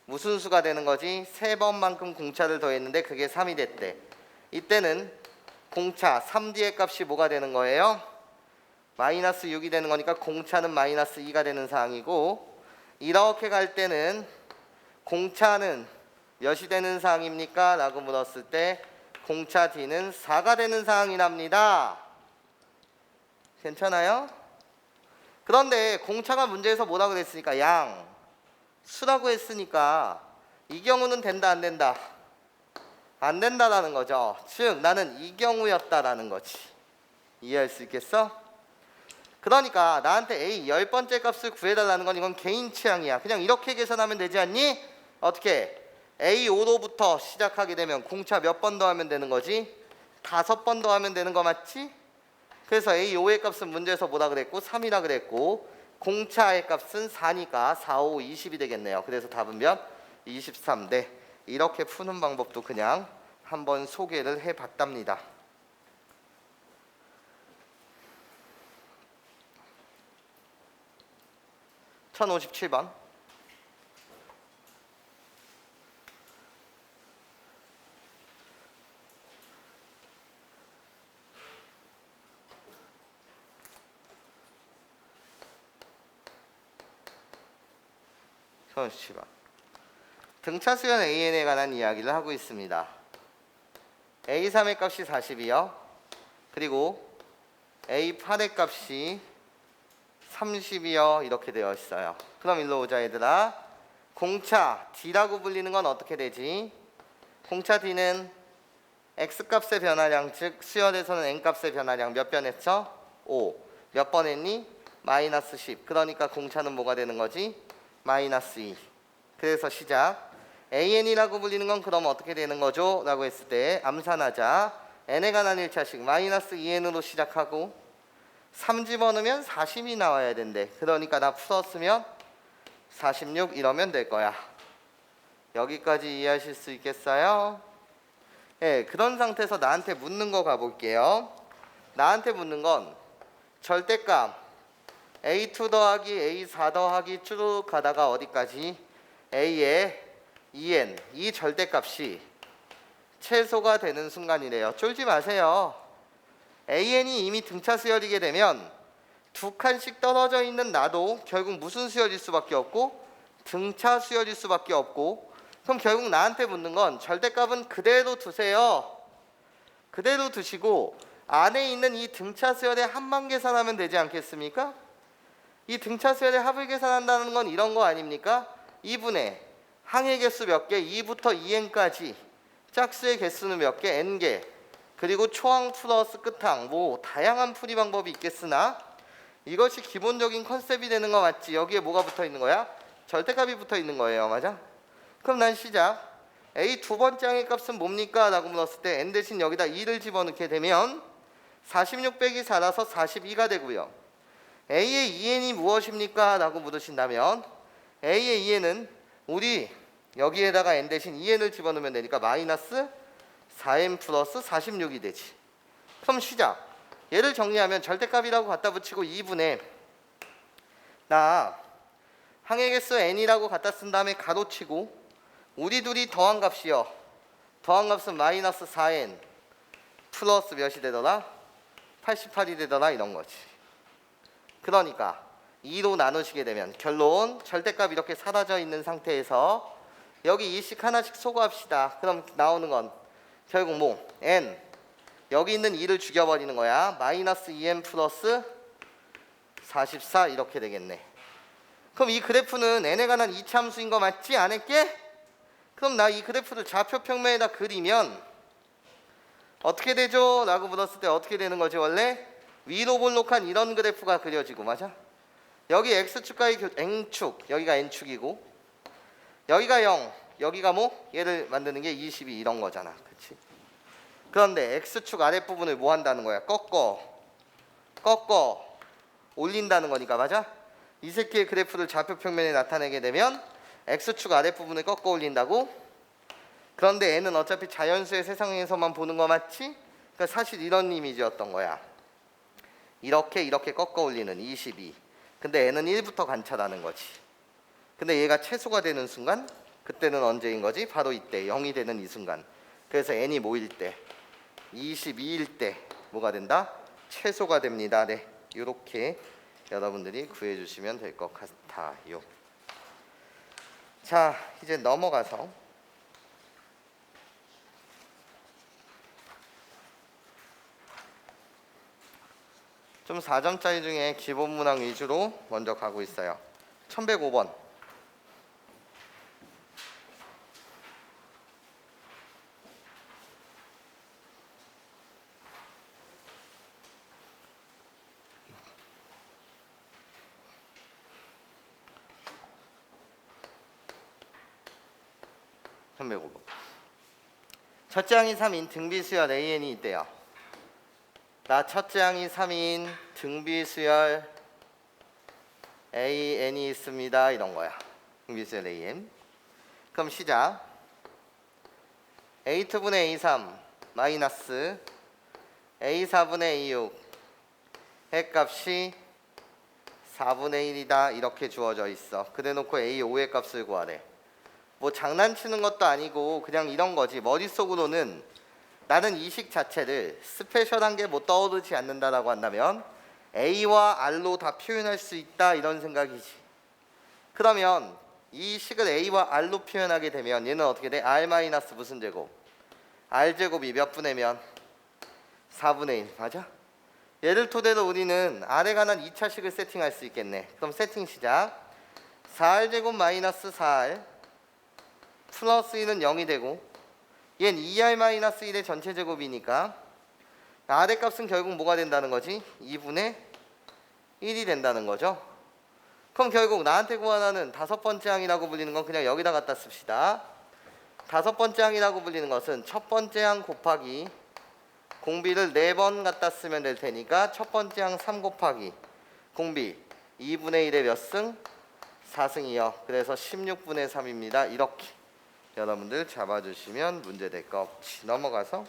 무슨 수가 되는 거지? 3번만큼 공차를 더했는데 그게 3이 됐대. 이때는 공차 3D의 값이 뭐가 되는 거예요? 마이너스 6이 되는 거니까 공차는 마이너스 2가 되는 상황이고, 이렇게 갈 때는 공차는 몇이 되는 상황입니까? 라고 물었을 때 공차 D는 4가 되는 상황이 납니다. 괜찮아요? 그런데 공차가 문제에서 뭐라고 그랬으니까 양 수라고 했으니까 이 경우는 된다 안 된다? 안 된다라는 거죠. 즉 나는 이 경우였다라는 거지. 이해할 수 있겠어? 그러니까 나한테 A 10번째 값을 구해달라는 건 이건 개인 취향이야. 그냥 이렇게 계산하면 되지 않니? 어떻게? A5로부터 시작하게 되면 공차 몇 번 더하면 되는 거지? 5번 더하면 되는 거 맞지? 그래서 A5의 값은 문제에서 뭐라 그랬고? 3이라 그랬고, 공차의 값은 4니까 4, 5, 20이 되겠네요. 그래서 답은 몇? 23대. 이렇게 푸는 방법도 그냥 한번 소개를 해봤답니다. 1057번. 등차 수열 AN에 관한 이야기를 하고 있습니다. A3의 값이 40이요. 그리고 A8의 값이 30이요. 이렇게 되어 있어요. 그럼 일로 오자 얘들아. 공차 D라고 불리는 건 어떻게 되지? 공차 D는 X값의 변화량, 즉 수열에서는 N값의 변화량 몇 번 했죠? 5. 몇 번 했니? 마이너스 10. 그러니까 공차는 뭐가 되는 거지? 마이너스 2. 그래서 시작. AN이라고 불리는 건 그럼 어떻게 되는 거죠? 라고 했을 때 암산하자. N에 관한 1차식 마이너스 2N으로 시작하고 3 집어넣으면 40이 나와야 된대. 그러니까 나 풀었으면 46 이러면 될 거야. 여기까지 이해하실 수 있겠어요? 네, 그런 상태에서 나한테 묻는 거 가볼게요. 나한테 묻는 건 절대값 A2 더하기 A4 더하기 쭉 가다가 어디까지? A의 2n 이 절대값이 최소가 되는 순간이래요. 쫄지 마세요. AN이 이미 등차 수열이게 되면 두 칸씩 떨어져 있는 나도 결국 무슨 수열일 수밖에 없고 등차 수열일 수밖에 없고, 그럼 결국 나한테 묻는 건 절대값은 그대로 두세요. 그대로 두시고 안에 있는 이 등차 수열의 합만 계산하면 되지 않겠습니까? 이 등차 수열의 합을 계산한다는 건 이런 거 아닙니까? 2분의 항의 개수 몇 개? 2부터 2n까지 짝수의 개수는 몇 개? n개. 그리고 초항 플러스 끝항, 뭐 다양한 풀이 방법이 있겠으나 이것이 기본적인 컨셉이 되는 거 맞지? 여기에 뭐가 붙어 있는 거야? 절대값이 붙어 있는 거예요. 맞아? 그럼 난 시작. A 두 번째 항의 값은 뭡니까? 라고 물었을 때 n 대신 여기다 2를 집어넣게 되면 46 빼기 4라서 42가 되고요. A의 2n이 무엇입니까? 라고 물으신다면 A의 2n은 우리 여기에다가 n 대신 2n을 집어넣으면 되니까 마이너스 4n 플러스 46이 되지. 그럼 시작. 얘를 정리하면 절대값이라고 갖다 붙이고 2분의 나 항의 개수 n이라고 갖다 쓴 다음에 가로치고 우리 둘이 더한 값이요. 더한 값은 마이너스 4n 플러스 몇이 되더라? 88이 되더라 이런 거지. 그러니까 2로 나누시게 되면 결론 절대값 이렇게 사라져 있는 상태에서 여기 2씩 하나씩 소거합시다. 그럼 나오는 건 결국 뭐 n 여기 있는 2를 죽여버리는 거야. 마이너스 2n 플러스 44 이렇게 되겠네. 그럼 이 그래프는 n에 관한 이차함수인 거 맞지 않을게? 그럼 나 이 그래프를 좌표 평면에다 그리면 어떻게 되죠? 라고 물었을 때 어떻게 되는 거지? 원래 위로 볼록한 이런 그래프가 그려지고, 맞아? 여기 x축과의 n축, 여기가 n축이고 여기가 0, 여기가 뭐? 얘를 만드는 게 22 이런 거잖아. 그치? 그런데 x축 아랫부분을 뭐 한다는 거야? 꺾어 올린다는 거니까, 맞아? 이 새끼의 그래프를 좌표 평면에 나타내게 되면 x축 아랫부분을 꺾어 올린다고? 그런데 n은 어차피 자연수의 세상에서만 보는 거 맞지? 그러니까 사실 이런 이미지였던 거야. 이렇게 꺾어 올리는 22. 근데 n은 1부터 관찰하는 거지. 근데 얘가 최소가 되는 순간, 그때는 언제인 거지? 바로 이때 0이 되는 이 순간. 그래서 n이 뭐일 때? 22일 때 뭐가 된다? 최소가 됩니다. 네, 이렇게 여러분들이 구해주시면 될 것 같아요. 자, 이제 넘어가서 좀 4점짜리 중에 기본 문항 위주로 먼저 가고 있어요. 1105번. 첫째 항이 3인 등비수열 AN이 있대요. 나 첫째 항이 3인 등비수열 AN이 있습니다. 이런 거야. 등비수열 AN. 그럼 시작. A2분의 A3 마이너스 A4분의 A6 핵값이 4분의 1이다. 이렇게 주어져 있어. 그래놓고 A5의 값을 구하래. 뭐 장난치는 것도 아니고 그냥 이런 거지. 머릿속으로는 나는 이 식 자체를 스페셜한 게 뭐 떠오르지 않는다라고 한다면 A와 R로 다 표현할 수 있다 이런 생각이지. 그러면 이 식을 A와 R로 표현하게 되면 얘는 어떻게 돼? R 마이너스 무슨 제곱? R 제곱이 몇 분의 면? 4분의 1 맞아? 얘를 토대로 우리는 R에 관한 2차식을 세팅할 수 있겠네. 그럼 세팅 시작. 4R 제곱 마이너스 4R 플러스 1은 0이 되고 얘는 2R 마이너스 1의 전체 제곱이니까 R의 값은 결국 뭐가 된다는 거지? 2분의 1이 된다는 거죠. 그럼 결국 나한테 구하라는 다섯 번째 항이라고 불리는 건 그냥 여기다 갖다 씁시다. 다섯 번째 항이라고 불리는 것은 첫 번째 항 곱하기 공비를 4번 갖다 쓰면 될 테니까 첫 번째 항 3 곱하기 공비 2분의 1의 몇 승? 4승이요. 그래서 16분의 3입니다. 이렇게 여러분들 잡아주시면 문제 될 거 없지. 넘어가서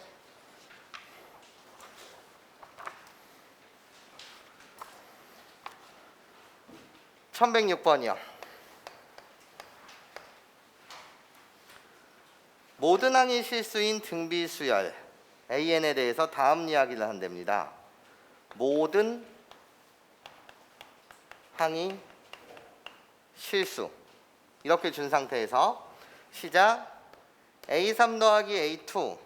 1106번이요. 모든 항이 실수인 등비수열 AN에 대해서 다음 이야기를 한답니다. 모든 항이 실수 이렇게 준 상태에서 시작. A3 더하기 A2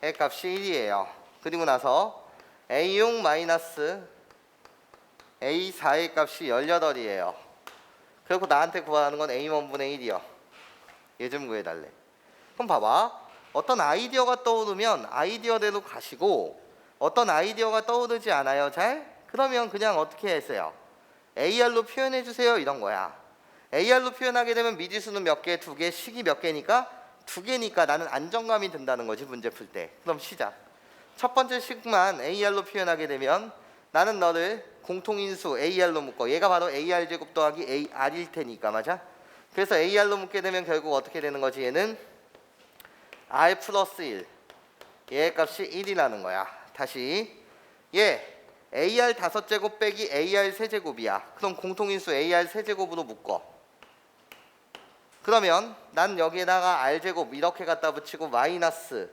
의 값이 1이에요. 그리고 나서 A6 마이너스 A4의 값이 18이에요. 그리고 나한테 구하는 건 A1분의 1이요. 얘 좀 구해달래. 그럼 봐봐. 어떤 아이디어가 떠오르면 아이디어대로 가시고 어떤 아이디어가 떠오르지 않아요. 잘? 그러면 그냥 어떻게 했어요? AR로 표현해주세요. 이런 거야. AR로 표현하게 되면 미지수는 몇 개? 2개. 식이 몇 개니까? 2개니까 나는 안정감이 든다는 거지. 문제 풀 때. 그럼 시작. 첫 번째 식만 AR로 표현하게 되면 나는 너를 공통인수 AR로 묶어. 얘가 바로 AR 제곱 더하기 AR일 테니까. 맞아? 그래서 AR로 묶게 되면 결국 어떻게 되는 거지? 얘는 R 플러스 1 얘의 값이 1이라는 거야. 다시 얘 AR 5제곱 빼기 AR 세제곱이야. 그럼 공통인수 AR 세제곱으로 묶어. 그러면 난 여기에다가 R제곱 이렇게 갖다 붙이고 마이너스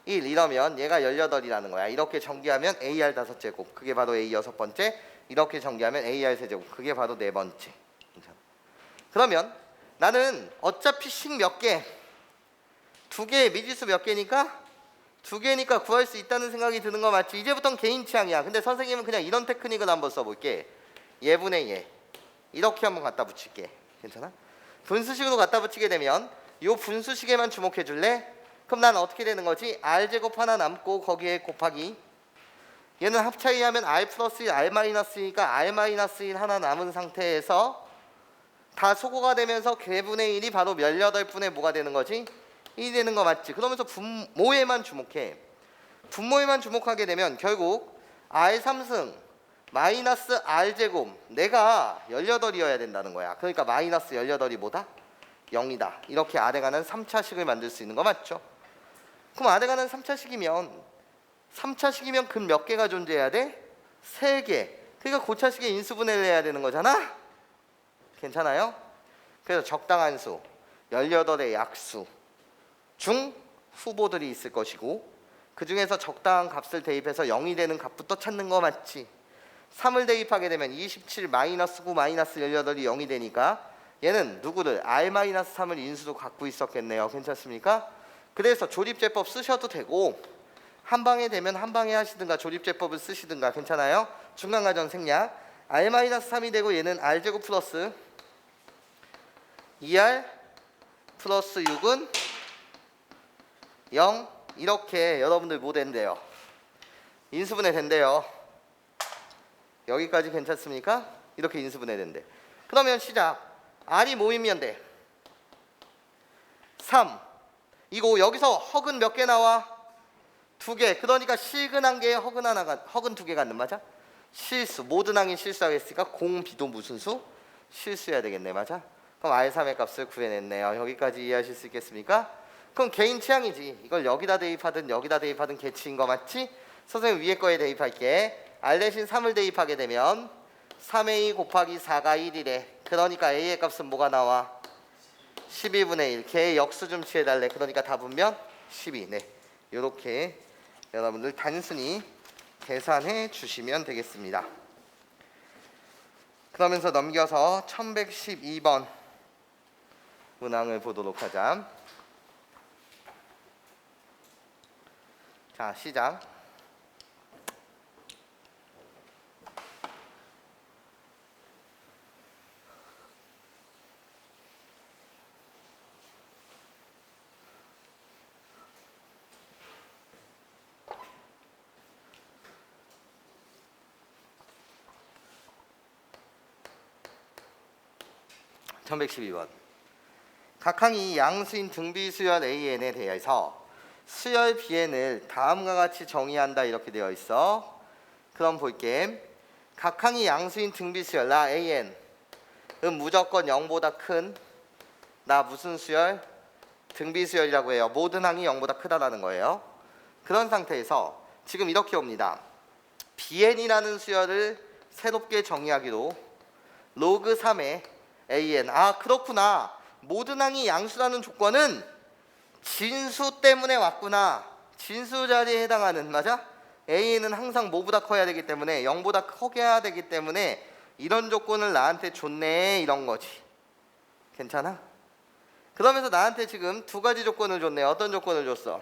1 이러면 얘가 18이라는 거야. 이렇게 전개하면 AR 5제곱 그게 바로 A 6번째. 이렇게 전개하면 AR 세제곱 그게 바로 4번째. 그러면 나는 어차피 식 몇 개? 2개의 미지수 몇 개니까 두 개니까 구할 수 있다는 생각이 드는 거 맞지? 이제부터는 개인 취향이야. 근데 선생님은 그냥 이런 테크닉을 한번 써볼게. 예분의 예. 이렇게 한번 갖다 붙일게. 괜찮아? 분수식으로 갖다 붙이게 되면 요 분수식에만 주목해 줄래? 그럼 난 어떻게 되는 거지? r제곱 하나 남고 거기에 곱하기 얘는 합차이 하면 r 플러스 1, r 마이너스 1이니까 r 마이너스 1 하나 남은 상태에서 다 소거가 되면서 개분의 1이 바로 18분의 뭐가 되는 거지? 1이 되는 거 맞지? 그러면서 분모에만 주목해. 분모에만 주목하게 되면 결국 r3승 마이너스 r제곱 내가 18이어야 된다는 거야. 그러니까 마이너스 18이 뭐다? 0이다. 이렇게 R에 관한 3차식을 만들 수 있는 거 맞죠? 그럼 R에 관한 3차식이면 근 몇 개가 존재해야 돼? 3개. 그러니까 고차식의 인수분해를 해야 되는 거잖아? 괜찮아요? 그래서 적당한 수 18의 약수 중 후보들이 있을 것이고 그 중에서 적당한 값을 대입해서 0이 되는 값부터 찾는 거 맞지? 3을 대입하게 되면 27 마이너스 9 마이너스 18이 0이 되니까 얘는 누구를 r-3을 인수로 갖고 있었겠네요. 괜찮습니까? 그래서 조립제법 쓰셔도 되고 한 방에 되면 한 방에 하시든가 조립제법을 쓰시든가 괜찮아요? 중간과정 생략 r-3이 되고 얘는 r제곱 플러스 2r 플러스 6은 0 이렇게 여러분들 뭐 된대요? 인수분해 된대요. 여기까지 괜찮습니까? 이렇게 인수분해 된대. 그러면 시작. r이 모이면 돼. 3. 이거 여기서 허근 몇 개 나와? 2개. 그러니까 실근한 개에 허근 하나가 허근 2개 갖는 맞아? 실수. 모든 항이 실수하겠으니까 공 비도 무슨 수? 실수해야 되겠네. 맞아? 그럼 r3의 값을 구해냈네요. 여기까지 이해하실 수 있겠습니까? 그럼 개인 취향이지. 이걸 여기다 대입하든 여기다 대입하든 개치인 거 맞지? 선생님 위에 거에 대입할게. r 대신 3을 대입하게 되면 3a 곱하기 4가 1이래. 그러니까 a의 값은 뭐가 나와? 12분의 1. 걔의 역수 좀 취해달래. 그러니까 답은면 12. 네, 이렇게 여러분들 단순히 계산해 주시면 되겠습니다. 그러면서 넘겨서 1112번 문항을 보도록 하자. 자, 시작. (1112번) 각 항이 양수인 등비 수열 AN에 대해서 수열 BN을 다음과 같이 정의한다 이렇게 되어 있어. 그럼 볼게. 각 항이 양수인 등비 수열 나 AN 은 무조건 0보다 큰 나 무슨 수열? 등비 수열이라고 해요. 모든 항이 0보다 크다라는 거예요. 그런 상태에서 지금 이렇게 옵니다. BN이라는 수열을 새롭게 정의하기로 로그 3의 AN. 아, 그렇구나. 모든 항이 양수라는 조건은 진수 때문에 왔구나. 진수 자리에 해당하는, 맞아? AN은 항상 뭐보다 커야 되기 때문에 0보다 크게 해야 되기 때문에 이런 조건을 나한테 줬네 이런 거지. 괜찮아? 그러면서 나한테 지금 두 가지 조건을 줬네. 어떤 조건을 줬어?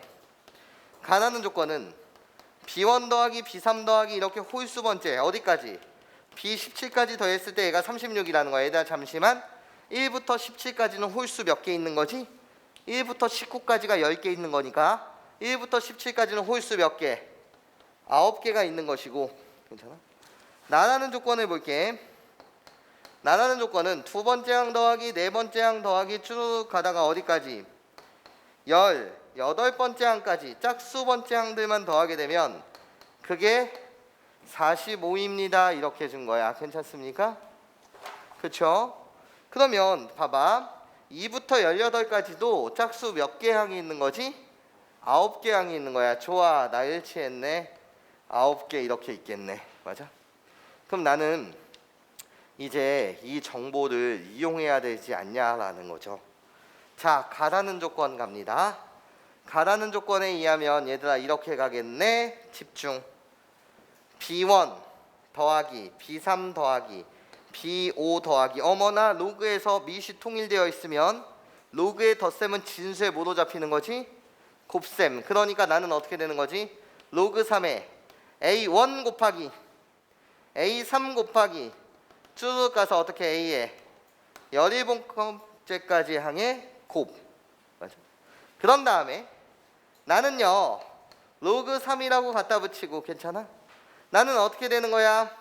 가라는 조건은 B1 더하기 B3 더하기 이렇게 홀수 번째 어디까지? B17까지 더했을 때 얘가 36이라는 거야. 얘들아 잠시만. 1부터 17까지는 홀수 몇 개 있는 거지? 1부터 19까지가 10개 있는 거니까 1부터 17까지는 홀수 몇 개? 9개가 있는 것이고. 괜찮아? 나라는 조건을 볼게. 나라는 조건은 두 번째 항 더하기 네 번째 항 더하기 쭉 가다가 어디까지? 18번째 항까지 짝수 번째 항들만 더하게 되면 그게 45입니다. 이렇게 준 거야. 괜찮습니까? 그쵸? 그러면 봐봐. 2부터 18까지도 짝수 몇 개 항이 있는 거지? 9개 항이 있는 거야. 좋아. 나 일치했네. 9개 이렇게 있겠네. 맞아? 그럼 나는 이제 이 정보를 이용해야 되지 않냐라는 거죠. 자, 가라는 조건 갑니다. 가라는 조건에 의하면 얘들아 이렇게 가겠네. 집중. B1 더하기 B3 더하기 B5 더하기 어머나 로그에서 미시 통일되어 있으면 로그의 덧셈은 진수에 뭐로 잡히는 거지? 곱셈. 그러니까 나는 어떻게 되는 거지? 로그 3에 A1 곱하기 A3 곱하기 쭉 가서 어떻게 A에 11번째까지 항의 곱. 맞아. 그런 다음에 나는요 로그 3이라고 갖다 붙이고 괜찮아? 나는 어떻게 되는 거야?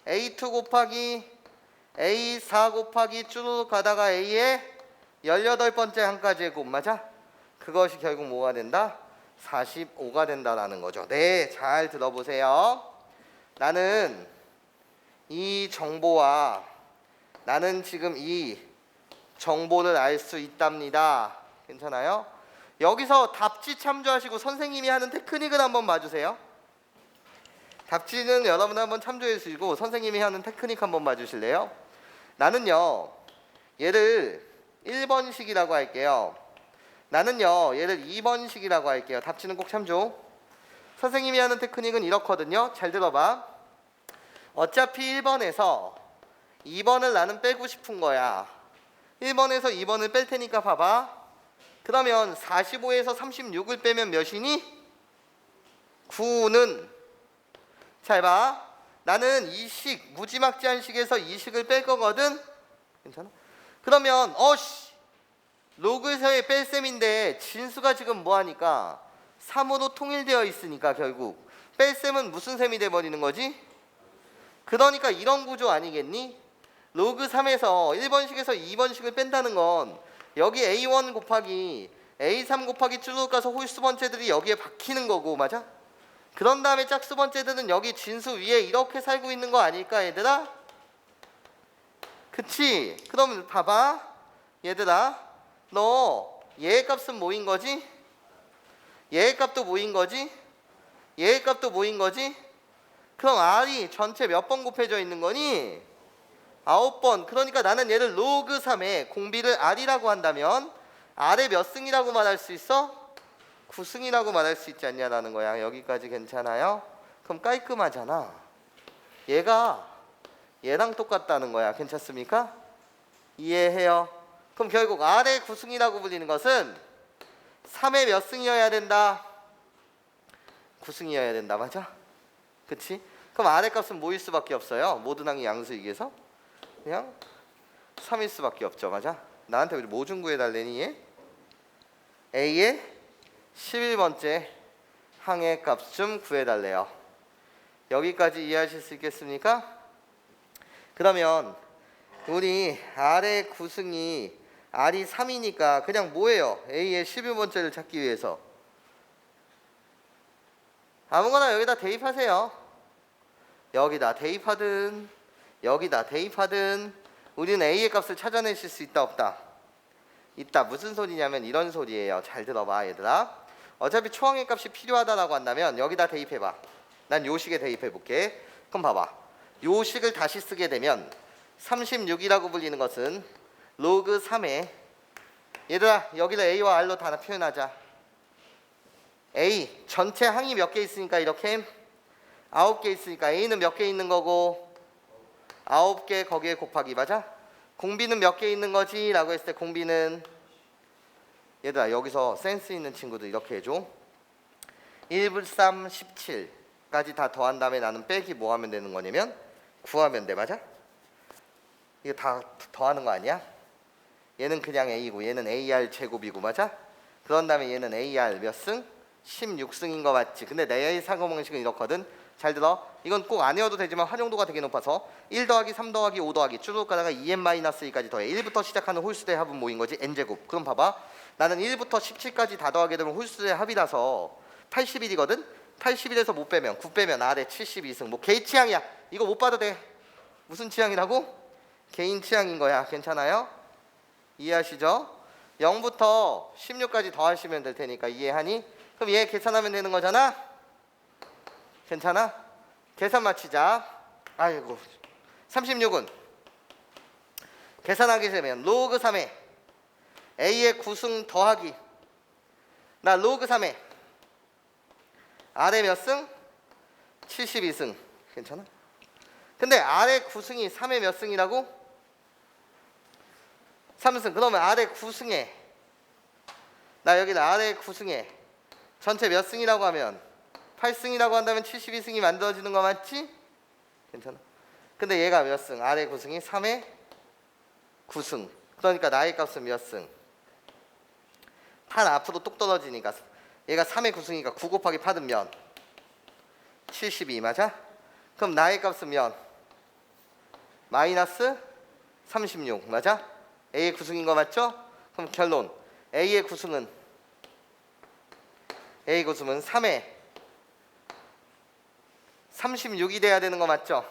A2 곱하기 A4 곱하기 쭉 가다가 A에 18번째 항까지의 곱. 맞아? 그것이 결국 뭐가 된다? 45가 된다라는 거죠. 네, 잘 들어보세요. 나는 이 정보와 나는 지금 이 정보를 알 수 있답니다. 괜찮아요? 여기서 답지 참조하시고 선생님이 하는 테크닉을 한번 봐주세요. 답지는 여러분 한번 참조해 주시고 선생님이 하는 테크닉 한번 봐주실래요? 나는요 얘를 1번식이라고 할게요. 나는요 얘를 2번식이라고 할게요. 답지는 꼭 참조. 선생님이 하는 테크닉은 이렇거든요. 잘 들어봐. 어차피 1번에서 2번을 나는 빼고 싶은 거야. 1번에서 2번을 뺄 테니까 봐봐. 그러면 45에서 36을 빼면 몇이니? 9는 잘 봐. 나는 이 식, 무지막지한 식에서 이 식을 뺄 거거든. 괜찮아? 그러면 로그에서의 뺄셈인데 진수가 지금 뭐하니까 3으로 통일되어 있으니까 결국 뺄셈은 무슨 셈이 돼버리는 거지? 그러니까 이런 구조 아니겠니? 로그 3에서 1번식에서 2번식을 뺀다는 건 여기 A1 곱하기 A3 곱하기 쭉 가서 홀수 번째들이 여기에 박히는 거고. 맞아? 그런 다음에 짝수 번째들은 여기 진수 위에 이렇게 살고 있는 거 아닐까 얘들아? 그치? 그럼 봐봐 얘들아, 너 얘의 값은 뭐인 거지? 얘의 값도 뭐인 거지? 얘의 값도 뭐인 거지? 그럼 R이 전체 몇 번 곱해져 있는 거니? 9번. 그러니까 나는 얘를 로그 3에 공비를 R이라고 한다면 R의 몇 승이라고 말할 수 있어? 9승이라고 말할 수 있지 않냐라는 거야. 여기까지 괜찮아요? 그럼 깔끔하잖아. 얘가 얘랑 똑같다는 거야. 괜찮습니까? 이해해요? 그럼 결국 R의 9승이라고 불리는 것은 3의 몇 승이어야 된다? 9승이어야 된다. 맞아? 그치? 그럼 R의 값은 뭐일 수밖에 없어요? 모든 항이 양수이기에서 그냥 3일 수밖에 없죠. 맞아? 나한테 왜 뭐 좀 구해달래니 얘? A의 11번째 항의 값 좀 구해달래요. 여기까지 이해하실 수 있겠습니까? 그러면 우리 R의 9승이 R이 3이니까 그냥 뭐예요? A의 11번째를 찾기 위해서 아무거나 여기다 대입하세요. 여기다 대입하든 여기다 대입하든 우리는 A의 값을 찾아내실 수 있다 없다? 있다. 무슨 소리냐면 이런 소리예요. 잘 들어봐 얘들아. 어차피 초항의 값이 필요하다라고 한다면 여기다 대입해봐. 난 요 식에 대입해볼게. 그럼 봐봐. 요 식을 다시 쓰게 되면 36이라고 불리는 것은 로그 3에 얘들아 여기를 A와 R로 다 표현하자. A 전체 항이 몇 개 있으니까 이렇게 9개 있으니까 A는 몇 개 있는 거고 9개 거기에 곱하기. 맞아? 공비는 몇 개 있는 거지? 라고 했을 때 공비는 얘들아 여기서 센스 있는 친구들 이렇게 해줘. 1, 3, 17까지 다 더한 다음에 나는 빼기 뭐 하면 되는 거냐면 9하면 돼. 맞아? 이거 다 더하는 거 아니야? 얘는 그냥 A고 얘는 AR 제곱이고. 맞아? 그런 다음에 얘는 AR 몇 승? 16승인 거 맞지? 근데 내 사고방식은 이렇거든. 잘 들어. 이건 꼭 안 외워도 되지만 활용도가 되게 높아서 1 더하기 3 더하기 5 더하기 쭉 가다가 2n-2까지 더해 1부터 시작하는 홀수의 합은 뭐인 거지? n제곱. 그럼 봐봐. 나는 1부터 17까지 다 더하게 되면 홀수의 합이라서 81이거든? 81에서 못 빼면 9 빼면 R에 72승. 뭐 개인 취향이야. 이거 못 봐도 돼. 무슨 취향이라고? 개인 취향인 거야. 괜찮아요? 이해하시죠? 0부터 16까지 더하시면 될 테니까 이해하니? 그럼 얘 계산하면 되는 거잖아? 괜찮아? 계산 마치자. 아이고 36은 계산하게 되면 로그 3에 A의 9승 더하기 나 로그 3에 R의 몇 승? 72승. 괜찮아? 근데 R의 9승이 3의 몇 승이라고? 3승. 그러면 R의 9승에 나 여기다 R의 9승에 전체 몇 승이라고 하면 8승이라고 한다면 72승이 만들어지는 거 맞지? 괜찮아? 근데 얘가 몇 승? R의 9승이 3의 9승. 그러니까 나의 값은 몇 승? 8 앞으로 똑 떨어지니까 얘가 3의 9승이니까 9 곱하기 8은 몇? 72 맞아? 그럼 나의 값은 몇? 마이너스 36 맞아? A의 9승인 거 맞죠? 그럼 결론 A의 9승은 3의 36이 돼야 되는 거 맞죠?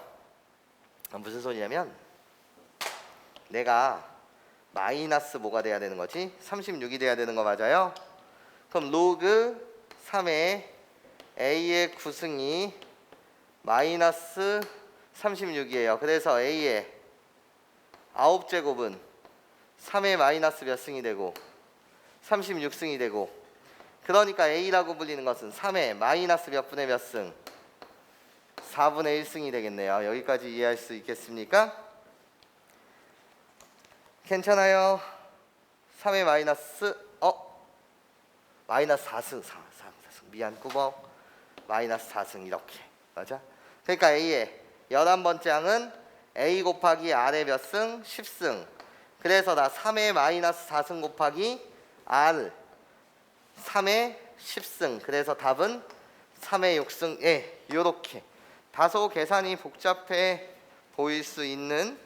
무슨 소리냐면 내가 마이너스 뭐가 돼야 되는 거지? 36이 돼야 되는 거 맞아요? 그럼 로그 3의 A의 9승이 마이너스 36이에요. 그래서 A의 9제곱은 3의 마이너스 몇 승이 되고 36승이 되고, 그러니까 A라고 불리는 것은 3의 마이너스 몇 분의 몇 승? 4분의 1승이 되겠네요. 여기까지 이해할 수 있겠습니까? 괜찮아요. 3의 마이너스 마이너스 4승 4승 미안 꾸벅 마이너스 4승 이렇게 맞아? 그러니까 A의 11번째 항은 A 곱하기 R의 몇 승? 10승. 그래서 나 3의 마이너스 4승 곱하기 R 3의 10승. 그래서 답은 3의 6승. 예, 요렇게 다소 계산이 복잡해 보일 수 있는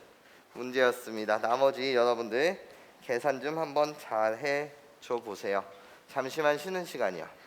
문제였습니다. 나머지 여러분들 계산 좀 한번 잘 해줘 보세요. 잠시만 쉬는 시간이요.